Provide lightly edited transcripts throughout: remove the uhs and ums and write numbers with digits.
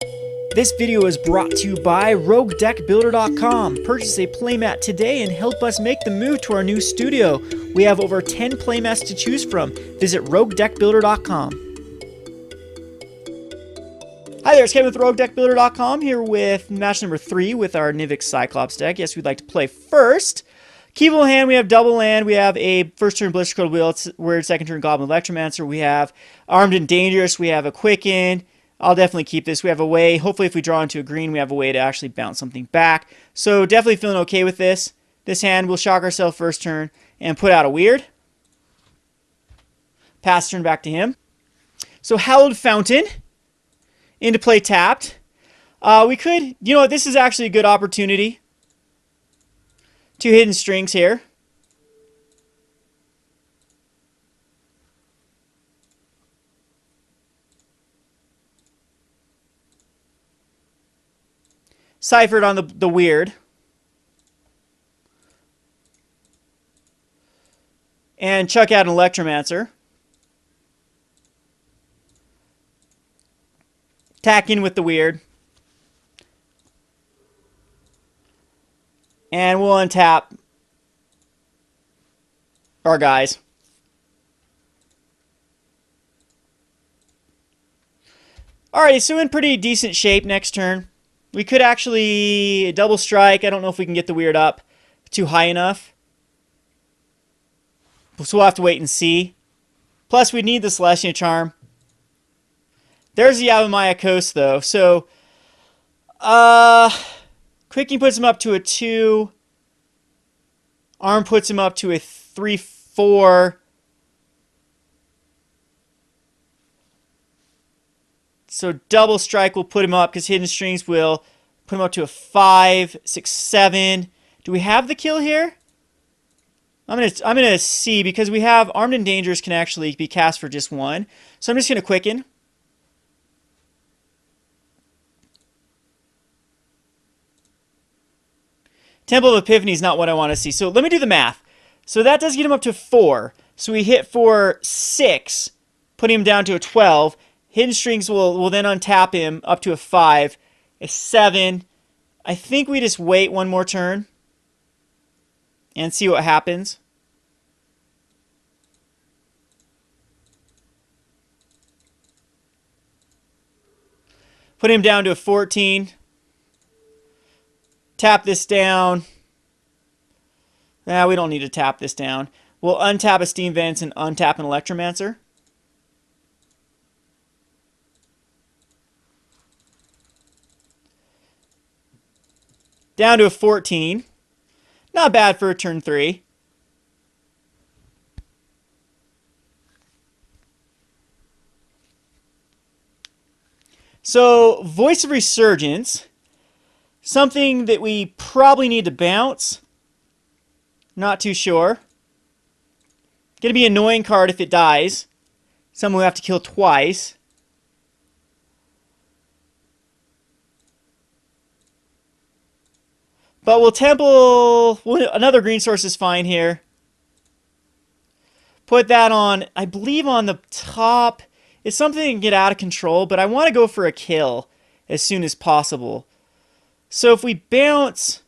This video is brought to you by Roguedeckbuilder.com. Purchase a playmat today and help us make the move to our new studio. We have over 10 playmats to choose from. Visit Roguedeckbuilder.com. Hi there, it's Kevin with Roguedeckbuilder.com here with match number 3 with our Nivix Cyclops deck. Yes, we'd like to play first. Keepable hand, we have double land. We have a first turn Blistercoil Weird, second turn Goblin Electromancer. We have Armed and Dangerous. We have a Quicken. I'll definitely keep this. We have a way, hopefully if we draw into a green, we have a way to actually bounce something back. So definitely feeling okay with this. This hand, we'll shock ourselves first turn and put out a Weird. Pass turn back to him. So Hallowed Fountain into play tapped. We could, you know what, this is actually a good opportunity. 2 Hidden Strings here. Ciphered on the Weird. And chuck out an Electromancer. Tack in with the Weird. And we'll untap our guys. Alrighty, so in pretty decent shape next turn. We could actually double strike. I don't know if we can get the Weird up too high enough. So we'll have to wait and see. Plus, we need the Celestia Charm. There's the Yavimaya Coast, though. So, Quicken puts him up to a 2. Arm puts him up to a 3-4. So double strike will put him up because Hidden Strings will put him up to a 5, 6, 7. Do we have the kill here? I'm gonna see because we have Armed and Dangerous can actually be cast for just 1. So I'm just gonna Quicken. Temple of Epiphany is not what I want to see. So let me do the math. So that does get him up to 4. So we hit for 6, putting him down to a 12. Hidden Strings will then untap him up to a 5, a 7. I think we just wait one more turn and see what happens. Put him down to a 14. Tap this down. Nah, we don't need to tap this down. We'll untap a Steam Vents and untap an Electromancer. Down to a 14. Not bad for a turn 3. So, Voice of Resurgence. Something that we probably need to bounce. Not too sure. Gonna be an annoying card if it dies. Someone we have to kill twice. But we'll Temple... Another green source is fine here. Put that on, I believe on the top. It's something that can get out of control, but I want to go for a kill as soon as possible. So if we bounce...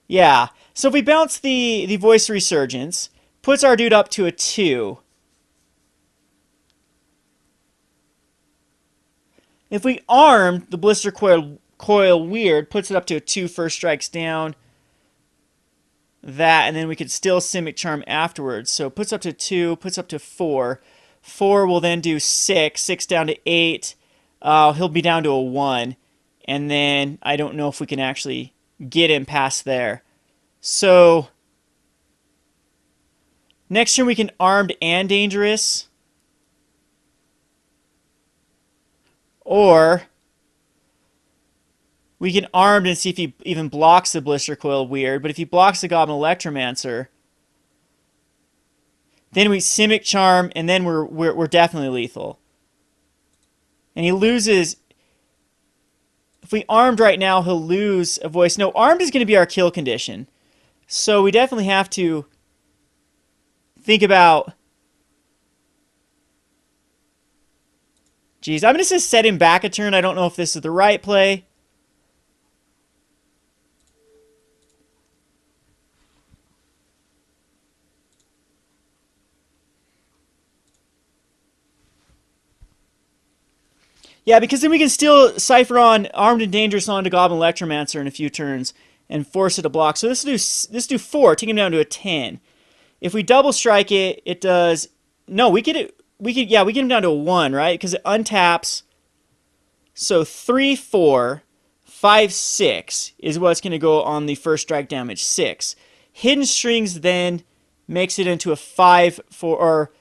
Yeah. So if we bounce the Voice Resurgence, puts our dude up to a 2. If we arm the Blistercoil Weird, puts it up to a 2, first strikes down. That, and then we could still Simic Charm afterwards. So puts up to 2, puts up to 4. 4 will then do 6, 6 down to 8. He'll be down to a 1. And then I don't know if we can actually get him past there. So next turn we can Armed and Dangerous. Or we can Armed and see if he even blocks the Blistercoil Weird. But if he blocks the Goblin Electromancer, then we Simic Charm, and then we're definitely lethal. And he loses... If we Armed right now, he'll lose a voice. No, Armed is going to be our kill condition. So we definitely have to think about Geez, I'm going to just set him back a turn. I don't know if this is the right play. Yeah, because then we can still cipher on Armed and Dangerous onto Goblin Electromancer in a few turns and force it to block. So this do 4, take him down to a 10. If we double strike it, it does... No, we get him down to a 1, right? Because it untaps. So 3, 4, 5, 6 is what's going to go on the first strike damage, 6. Hidden Strings then makes it into a 5, 4, or...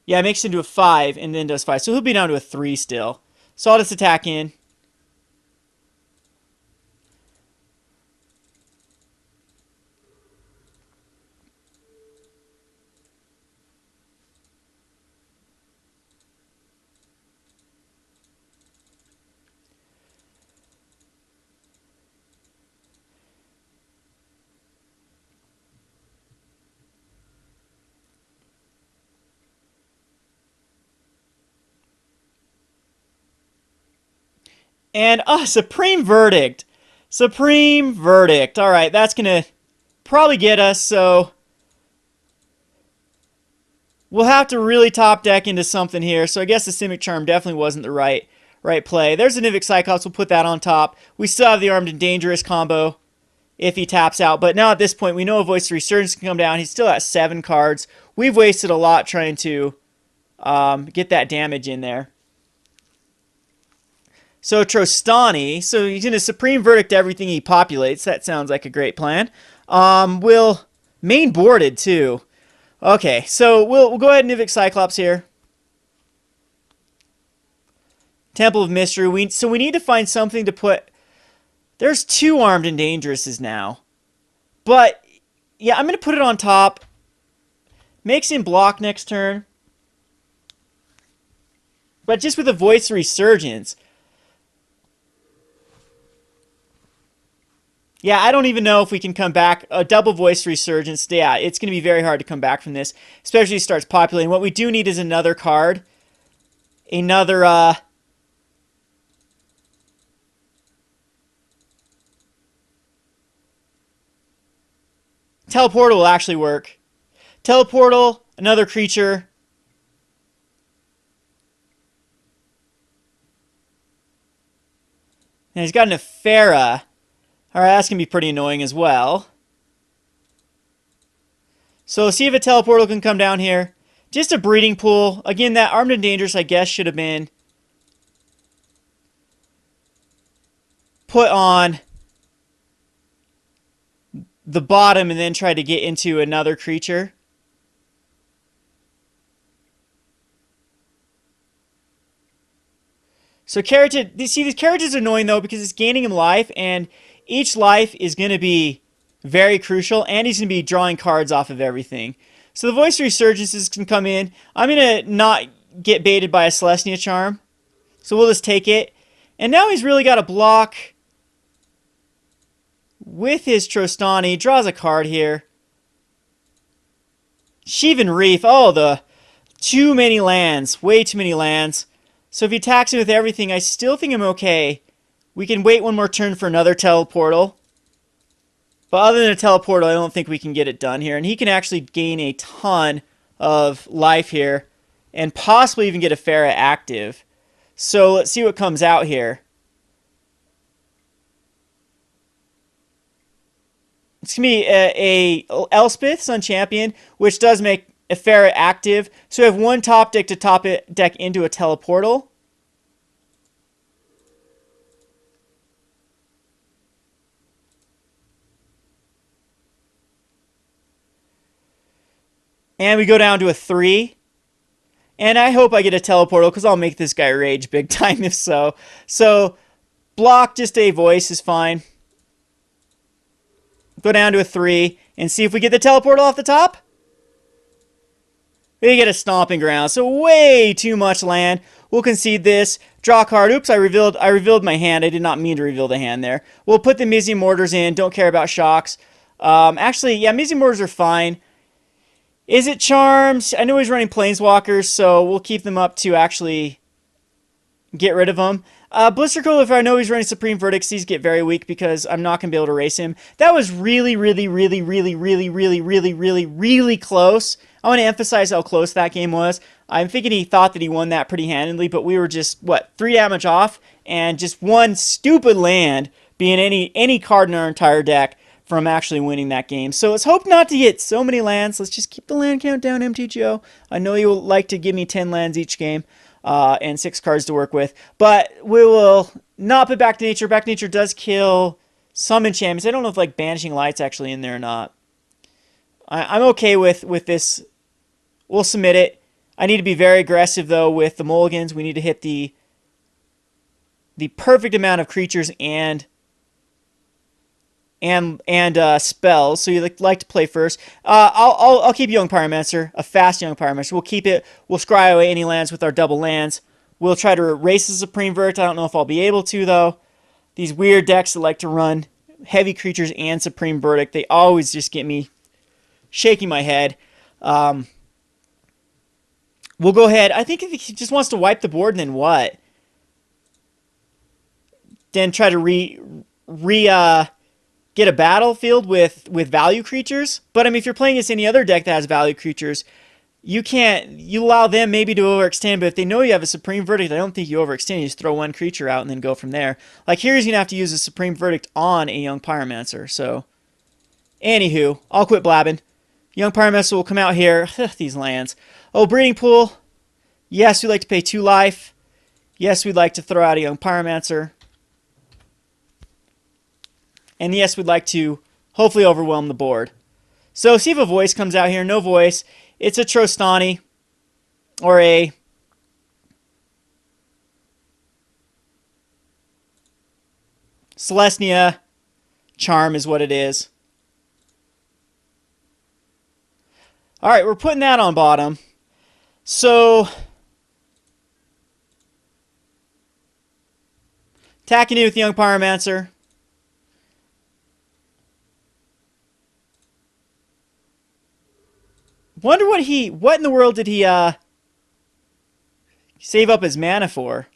Yeah, it makes it into a 5 and then does 5. So he'll be down to a 3 still. So I'll just attack in. And, Supreme Verdict. Supreme Verdict. All right, that's going to probably get us, so we'll have to really top deck into something here. So I guess the Simic Charm definitely wasn't the right play. There's the Nivix Cyclops. We'll put that on top. We still have the Armed and Dangerous combo if he taps out. But now at this point, we know a Voice of Resurgence can come down. He's still at 7 cards. We've wasted a lot trying to get that damage in there. So Trostani, so he's going to Supreme Verdict everything he populates. That sounds like a great plan. We'll main boarded too. Okay, so we'll go ahead and Nivix Cyclops here. Temple of Mystery. So we need to find something to put... There's 2 Armed and Dangerouses now. But, yeah, I'm going to put it on top. Makes him block next turn. But just with a Voice Resurgence... Yeah, I don't even know if we can come back. A double Voice Resurgence, yeah, it's going to be very hard to come back from this, especially if it starts populating. What we do need is another card. Another, Teleportal will actually work. Teleportal, another creature. And he's got an Ephera. Alright, that's going to be pretty annoying as well. So see if a Teleportal can come down here. Just a breeding pool. Again, that Armed and Dangerous, I guess, should have been put on the bottom and then try to get into another creature. So Carrot, see, this Carrot is annoying though because it's gaining him life, and each life is going to be very crucial, and he's going to be drawing cards off of everything. So the Voice Resurgences can come in. I'm going to not get baited by a Celestia Charm. So we'll just take it. And now he's really got to block with his Trostani. He draws a card here. Shivan Reef. Oh, too many lands. Way too many lands. So if he attacks me with everything, I still think I'm okay. We can wait one more turn for another Teleportal. But other than a Teleportal, I don't think we can get it done here. And he can actually gain a ton of life here. And possibly even get a Ephera active. So let's see what comes out here. It's going to be a Elspeth, Sun Champion, which does make Ephera active. So we have one top deck to top it deck into a Teleportal. And we go down to a 3. And I hope I get a Teleportal because I'll make this guy rage big time if so. So block, just a Voice is fine. Go down to a 3 and see if we get the Teleportal off the top. We get a Stomping Ground. So way too much land. We'll concede this. Draw a card. Oops, I revealed my hand. I did not mean to reveal the hand there. We'll put the Mizzium Mortars in. Don't care about shocks. Actually, yeah, Mizzium Mortars are fine. Izzet Charms. I know he's running Planeswalkers, so we'll keep them up to actually get rid of him. Blistercoil, if I know he's running Supreme Verdicts, these get very weak because I'm not going to be able to race him. That was really, really, really, really, really, really, really, really, really close. I want to emphasize how close that game was. I'm thinking he thought that he won that pretty handily, but we were just, what, 3 damage off? And just one stupid land being any card in our entire deck from actually winning that game. So let's hope not to get so many lands. Let's just keep the land count down, MTGO. I know you'll like to give me 10 lands each game. And 6 cards to work with. But we will not put Back to Nature. Back to Nature does kill some enchantments. I don't know if like Banishing Light's actually in there or not. I'm okay with this. We'll submit it. I need to be very aggressive though with the mulligans. We need to hit the perfect amount of creatures and spells. So you like to play first. I'll keep Young Pyromancer, a fast Young Pyromancer. We'll keep it. We'll scry away any lands with our double lands. We'll try to erase the Supreme Verdict. I don't know if I'll be able to though. These weird decks that like to run heavy creatures and Supreme Verdict, they always just get me shaking my head. We'll go ahead. I think if he just wants to wipe the board, then what? Then try to get a battlefield with value creatures. But I mean, if you're playing against any other deck that has value creatures, you allow them maybe to overextend, but if they know you have a Supreme Verdict, I don't think you overextend. You just throw one creature out and then go from there. Like here, he's going to have to use a Supreme Verdict on a Young Pyromancer. So, anywho, I'll quit blabbing. Young Pyromancer will come out here. These lands. Oh, Breeding Pool. Yes, we'd like to pay 2 life. Yes, we'd like to throw out a Young Pyromancer. And yes, we'd like to hopefully overwhelm the board. So see if a voice comes out here. No voice. It's a Trostani or a Celestia Charm is what it is. All right, we're putting that on bottom. So attacking it with the Young Pyromancer. Wonder what in the world did he save up his mana for?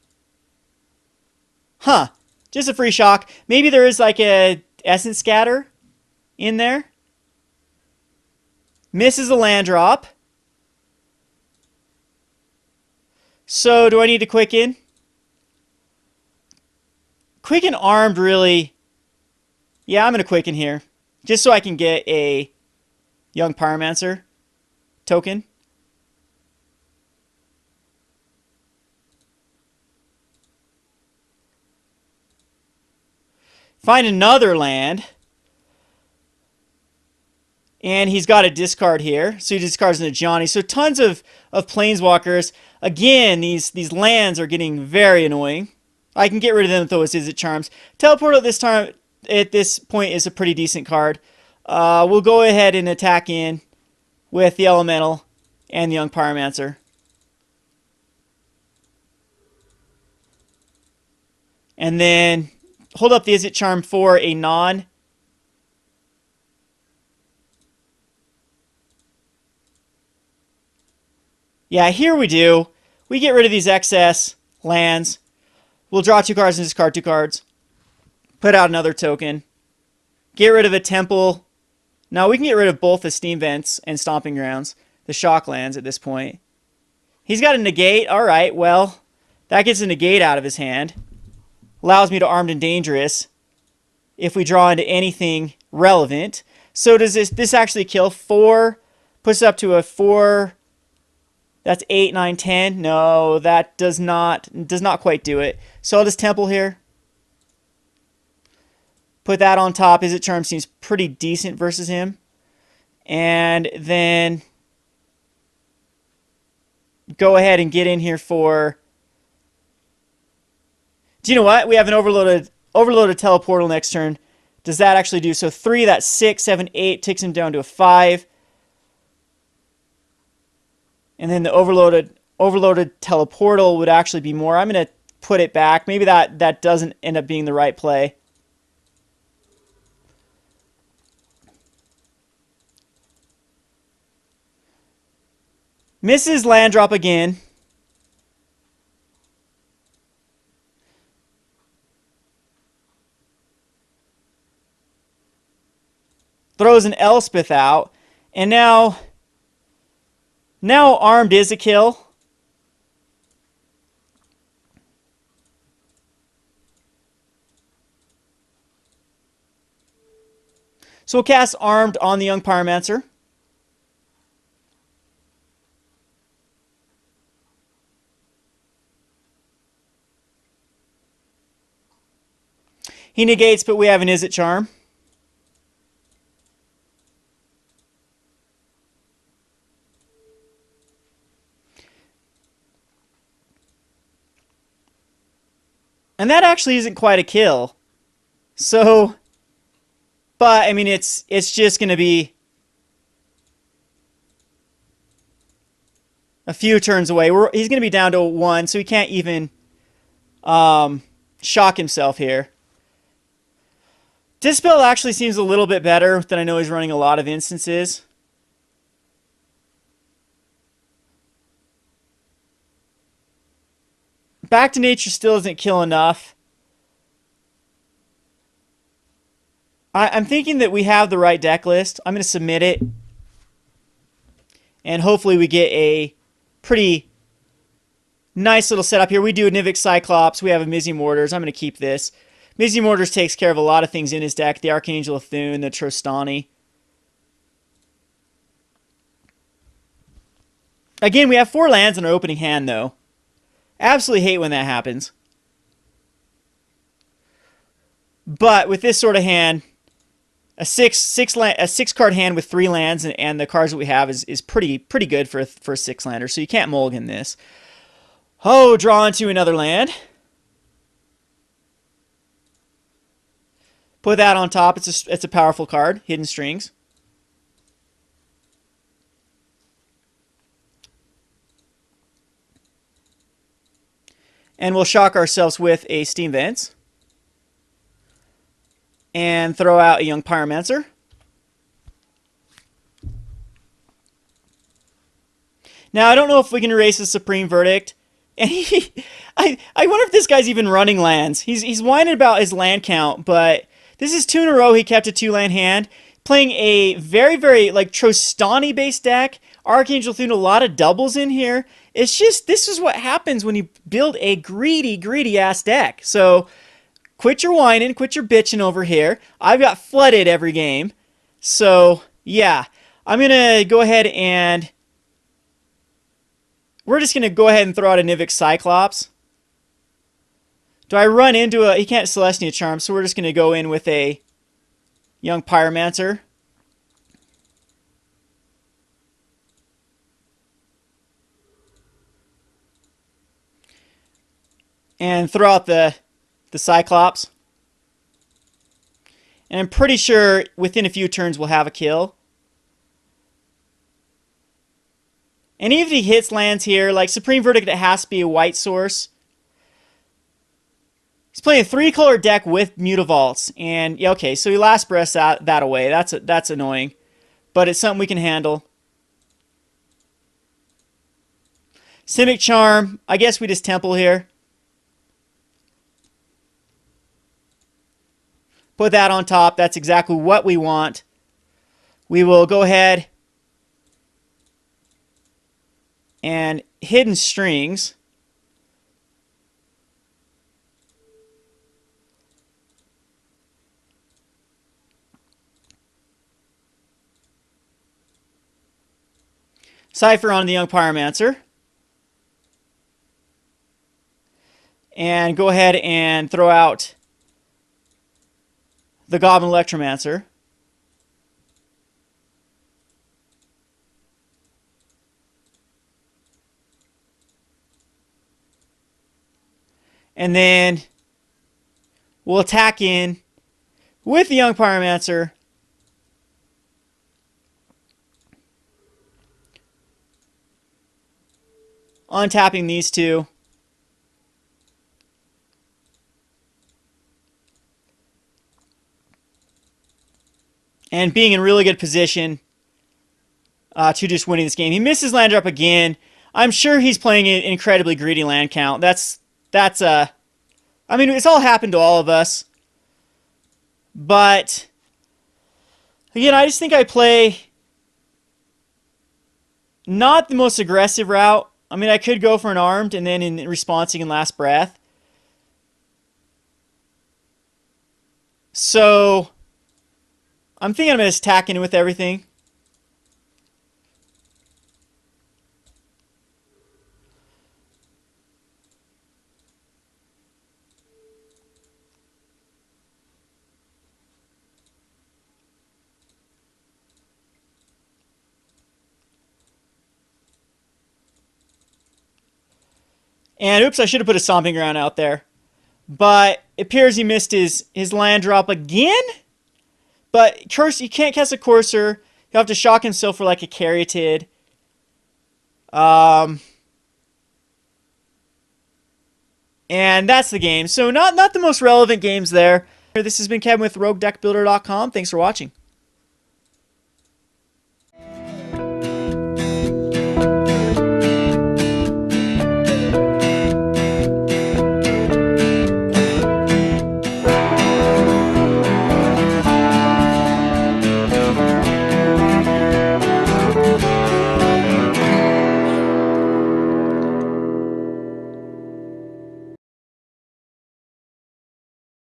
Huh. Just a free shock. Maybe there is like a Essence Scatter in there. Misses a land drop. So do I need to Quicken? Quicken armed really. Yeah, I'm going to Quicken here. Just so I can get a Young Pyromancer token. Find another land. And he's got a discard here. So he discards into Johnny. So tons of Planeswalkers. Again, these lands are getting very annoying. I can get rid of them with those Izzet Charms. Teleportal at this point is a pretty decent card. We'll go ahead and attack in with the Elemental and the Young Pyromancer. And then hold up the Izzet Charm for a non. Yeah, here we do. We get rid of these excess lands. We'll draw 2 cards and discard 2 cards. Put out another token. Get rid of a Temple. Now we can get rid of both the Steam Vents and Stomping Grounds. The shock lands at this point. He's got a negate. Alright, well, that gets a negate out of his hand. Allows me to Armed and Dangerous if we draw into anything relevant. So does this actually kill? 4 puts it up to a 4. That's 8, 9, 10. No, that does not quite do it. So I'll just Temple here. Put that on top. Izzet Charm seems pretty decent versus him. And then go ahead and get in here for. Do you know what? We have an overloaded teleportal next turn. Does that actually do? So 3, that's 6, 7, 8, takes him down to a 5. And then the overloaded teleportal would actually be more. I'm going to put it back. Maybe that doesn't end up being the right play. Misses land drop again. throws an Elspeth out, and now armed is a kill. So we'll cast Armed on the Young Pyromancer. He negates, but we have an Izzet Charm. And that actually isn't quite a kill. So, but I mean, it's just going to be a few turns away. He's going to be down to 1, so he can't even shock himself here. Dispel actually seems a little bit better than I know he's running a lot of instances. Back to Nature still doesn't kill enough. I'm thinking that we have the right deck list. I'm going to submit it. And hopefully we get a pretty nice little setup here. We do a Nivix Cyclops. We have a Mizzium Mortars. I'm going to keep this. Mizzium Mortars takes care of a lot of things in his deck. The Archangel of Thune, the Trostani. Again, we have 4 lands in our opening hand, though. Absolutely hate when that happens. But with this sort of hand, a six card hand with 3 lands and the cards that we have is pretty good for a 6-lander. So you can't mulligan this. Oh, draw into another land. Put that on top. It's a powerful card. Hidden Strings. And we'll shock ourselves with a Steam Vents. And throw out a Young Pyromancer. Now, I don't know if we can erase the Supreme Verdict. And I wonder if this guy's even running lands. He's whining about his land count, but this is 2 in a row he kept a 2-land hand. Playing a very, like, Trostani-based deck. Archangel Thune, a lot of doubles in here. It's just, this is what happens when you build a greedy-ass deck. So, quit your whining, quit your bitching over here. I've got flooded every game. So, yeah. I'm going to go ahead and... We're just going to go ahead and throw out a Nivix Cyclops. Do I run into a... He can't Celestia Charm, so we're just going to go in with a Young Pyromancer. And throw out the Cyclops. And I'm pretty sure within a few turns we'll have a kill. And even if he hits lands here, like Supreme Verdict, it has to be a white source. He's playing a 3-color deck with Mutavaults. And, yeah, okay, so he last breaths that away. That's annoying. But it's something we can handle. Simic Charm. I guess we just Temple here. Put that on top. That's exactly what we want. We will go ahead and Hidden Strings. Cypher on the Young Pyromancer. And go ahead and throw out the Goblin Electromancer. And then we'll attack in with the Young Pyromancer. Untapping these 2. And being in really good position to just winning this game. He misses land drop again. I'm sure he's playing an incredibly greedy land count. I mean, it's all happened to all of us. But Again, I just think I play not the most aggressive route. I mean, I could go for an armed and then in responsing in last breath. So I'm thinking I'm just attacking with everything. And oops, I should have put a Stomping Ground out there. But it appears he missed his land drop again. But of course, you can't cast a Courser. He'll have to shock himself for like a Caryatid. And that's the game. So not the most relevant games there. This has been Kevin with Roguedeckbuilder.com. Thanks for watching.